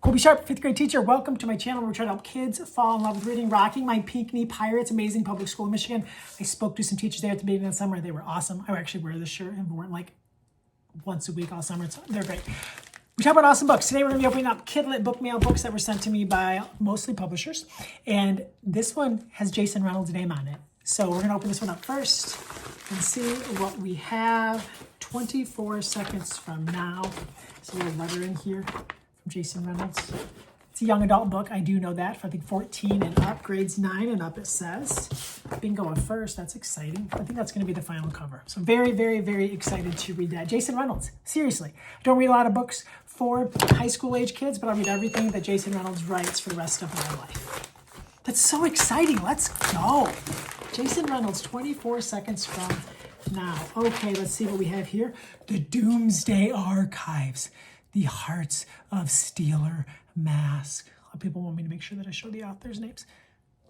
Colby Sharp, 5th grade teacher. Welcome to my channel where we're trying to help kids fall in love with reading. Rocking my Pink Knee Pirates, amazing public school in Michigan. I spoke to some teachers there at the beginning of the summer. They were awesome. I actually wear this shirt and wore it like once a week all summer. They're great. We talk about awesome books. Today we're going to be opening up Kidlit book mail books that were sent to me by mostly publishers. And this one has Jason Reynolds' name on it. So we're going to open this one up first and see what we have. 24 seconds from now. There's a little letter in here from Jason Reynolds. It's a young adult book. I do know that for I think 14 and up, grades 9 and up it says. Bingo at first. That's exciting. I think that's going to be the final cover. So very, very, very excited to read that. Jason Reynolds. Seriously. I don't read a lot of books for high school age kids, but I'll read everything that Jason Reynolds writes for the rest of my life. That's so exciting. Let's go. Jason Reynolds, 24 seconds from now. Okay, let's see what we have here. The Doomsday Archives. The Hearts of Steeler Mask. A lot of people want me to make sure that I show the authors' names.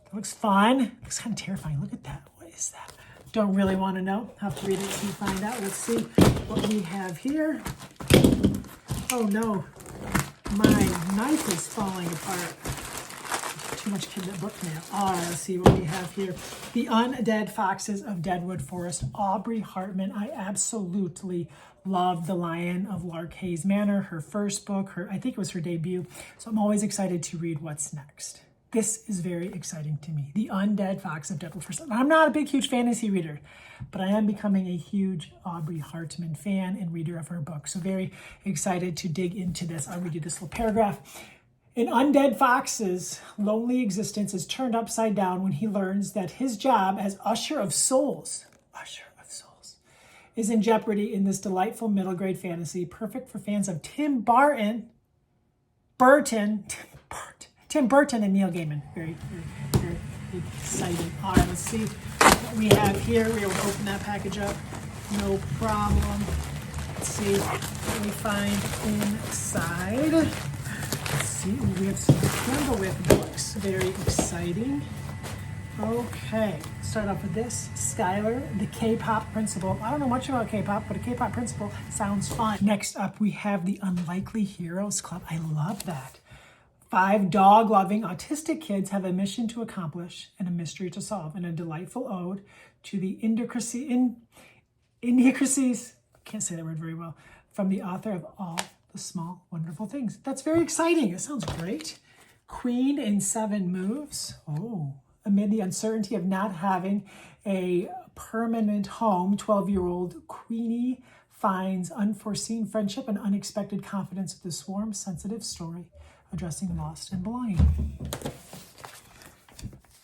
That looks fun. Looks kind of terrifying. Look at that. What is that? Don't really want to know. Have to read it to find out. Let's see what we have here. Oh no. My knife is falling apart. Too much Kidlit book mail. All right, let's see what we have here. The Undead Foxes of Deadwood Forest. Aubrey Hartman. I absolutely love The Lion of Larkhaze Manor, her first book. I think it was her debut. So I'm always excited to read what's next. This is very exciting to me. The Undead Fox of Deadwood Forest. I'm not a big, huge fantasy reader, but I am becoming a huge Aubrey Hartman fan and reader of her book. So very excited to dig into this. I'll read you this little paragraph. An undead fox's lonely existence is turned upside down when he learns that his job as Usher of Souls is in jeopardy in this delightful middle grade fantasy, perfect for fans of Tim Burton and Neil Gaiman. Very, very, very exciting. All right, let's see what we have here. We're able to open that package up. No problem. Let's see what we find inside. Let's see. We have some Candlewick books. Very exciting. Okay, start off with this. Skylar, the K-pop principal. I don't know much about K-pop, but a K-pop principal sounds fun. Next up, we have the Unlikely Heroes Club. I love that. 5 dog-loving autistic kids have a mission to accomplish and a mystery to solve, and a delightful ode to the idiosyncrasies, can't say that word very well, from the author of All the Small Wonderful Things. That's very exciting. It sounds great. Queen in 7 Moves. Oh. Amid the uncertainty of not having a permanent home, 12-year-old Queenie finds unforeseen friendship and unexpected confidence with this warm, sensitive story addressing lost and belonging.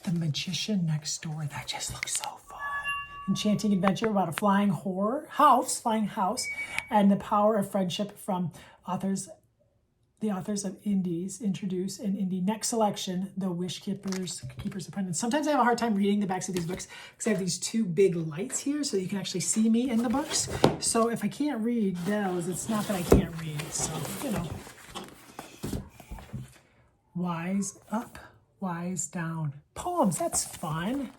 The Magician Next Door. That just looks so fun. Enchanting adventure about a flying house, and the power of friendship from the authors of Indies introduce an indie next selection, The Wish Keeper's Apprentice. Sometimes I have a hard time reading the backs of these books because I have these 2 big lights here so you can actually see me in the books. So if I can't read those, it's not that I can't read. So, you know. Wise Up, Wise Down. Poems, that's fun.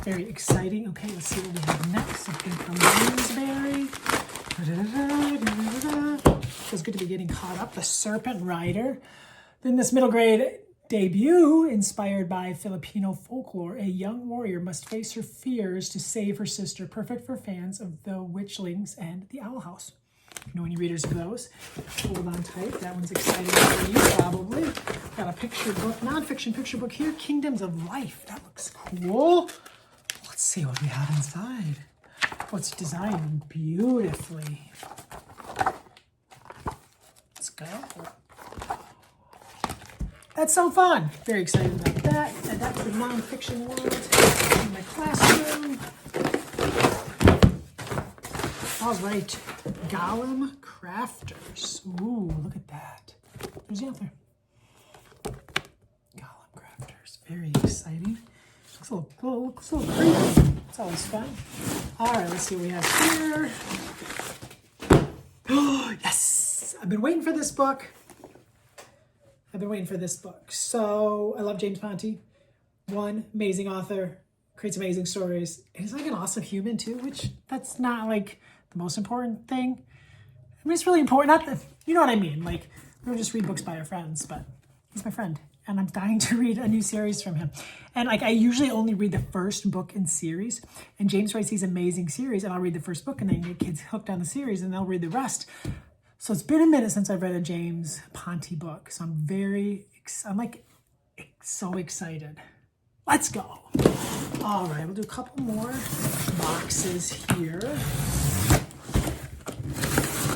Very exciting. Okay, let's see what we have next. Something from Bloomsbury. Feels good to be getting caught up. The Serpent Rider. Then this middle grade debut, inspired by Filipino folklore, a young warrior must face her fears to save her sister. Perfect for fans of The Witchlings and The Owl House. If you know any readers of those, hold on tight. That one's exciting for you, probably. Got a picture book, nonfiction picture book here, Kingdoms of Life. That looks cool. Let's see what we have inside. Oh, it's designed beautifully. Let's go. That's so fun. Very excited about that. And that's the nonfiction world in my classroom. All right. Golem Crafters. Ooh, look at that. Who's the author? Golem Crafters. Very exciting. Looks a little creepy. It's always fun. All right, let's see what we have here. Oh, yes! I've been waiting for this book. So I love James Ponti. One, amazing author, creates amazing stories. And he's like an awesome human too, which that's not like the most important thing. I mean, it's really important. Not that, you know what I mean? Like, we don't just read books by our friends, but he's my friend. And I'm dying to read a new series from him. And like, I usually only read the first book in series. And James writes these amazing series, and I'll read the first book and then get kids hooked on the series and they'll read the rest. So it's been a minute since I've read a James Ponti book. So I'm like so excited. Let's go. All right, we'll do a couple more boxes here.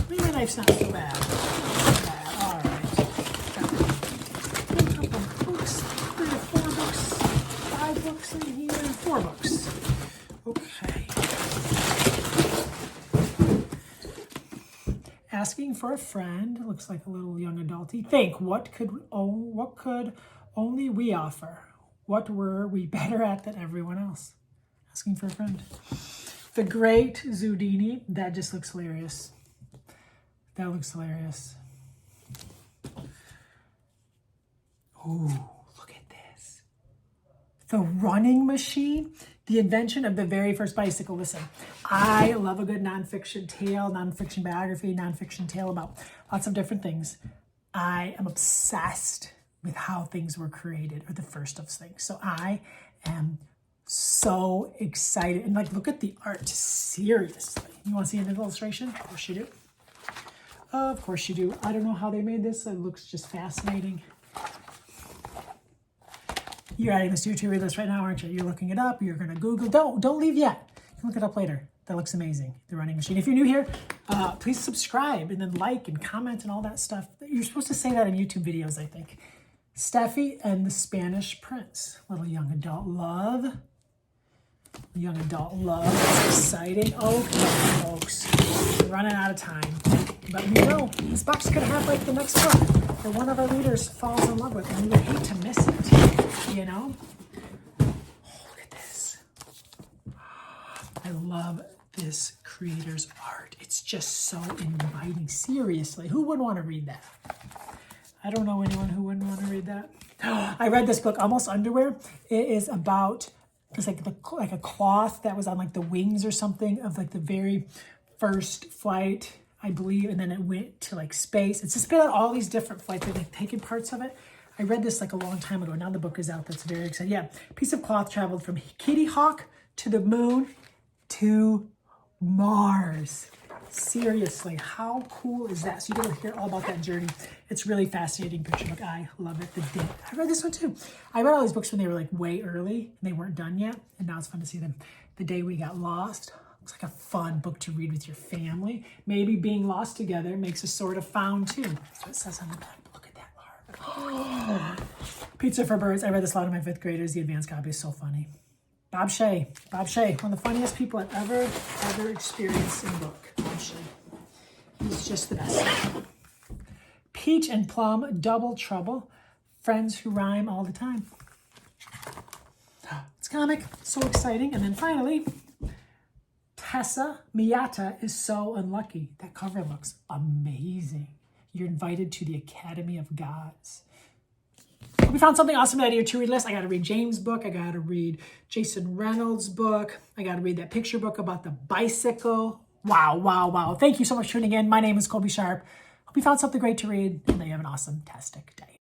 Maybe my knife's not so bad. Not bad. All right. Got a couple books, 3 or 4 books, 5 books in here, and 4 books. Okay. Asking for a friend. Looks like a little young adulty. Think, what could only we offer? What were we better at than everyone else? Asking for a friend. The Great Zudini. That just looks hilarious. That looks hilarious. Ooh, look at this. The running machine. The invention of the very first bicycle. Listen, I love a good nonfiction tale, nonfiction biography, nonfiction tale about lots of different things. I am obsessed with how things were created, or the first of things. So I am so excited. And like, look at the art, seriously. You want to see an illustration? Of course you do. Of course you do. I don't know how they made this. It looks just fascinating. You're adding this to your to-read list right now, aren't you? You're looking it up. You're going to Google. Don't leave yet. You can look it up later. That looks amazing. The running machine. If you're new here, please subscribe and then like and comment and all that stuff. You're supposed to say that in YouTube videos, I think. Steffi and the Spanish Prince. Little young adult love. Young adult love. That's exciting. Okay, folks. We're running out of time. But you know, this box could have like the next book that one of our readers falls in love with, and we would hate to miss it, you know? Oh, look at this. I love this creator's art. It's just so inviting. Seriously, who wouldn't want to read that? I don't know anyone who wouldn't want to read that. I read this book, Almost Underwear. It is about, it's like a cloth that was on like the wings or something of like the very first flight, I believe, and then it went to like space. It's just been on all these different flights. They've like taken parts of it. I read this like a long time ago. Now the book is out. That's very exciting. Yeah, piece of cloth traveled from Kitty Hawk to the moon to Mars. Seriously, how cool is that? So you get to hear all about that journey. It's really fascinating picture book. I love it. I read this one too. I read all these books when they were like way early and they weren't done yet. And now it's fun to see them. The Day We Got Lost. It's like a fun book to read with your family. Maybe being lost together makes us sort of found too. That's what it says on the back. Look at that art. Oh. Pizza for Birds. I read this a lot of my 5th graders. The advanced copy is so funny. Bob Shea, one of the funniest people I've ever experienced in a book. Bob Shea. He's just the best. Peach and Plum, Double Trouble. Friends who rhyme all the time. It's comic, so exciting. And then finally, Tessa Miyata is So Unlucky. That cover looks amazing. You're invited to the Academy of Gods. Hope you found something awesome out of your to-read list. I got to read James' book. I got to read Jason Reynolds' book. I got to read that picture book about the bicycle. Wow, wow, wow. Thank you so much for tuning in. My name is Colby Sharp. Hope you found something great to read and that you have an awesome, tastic day.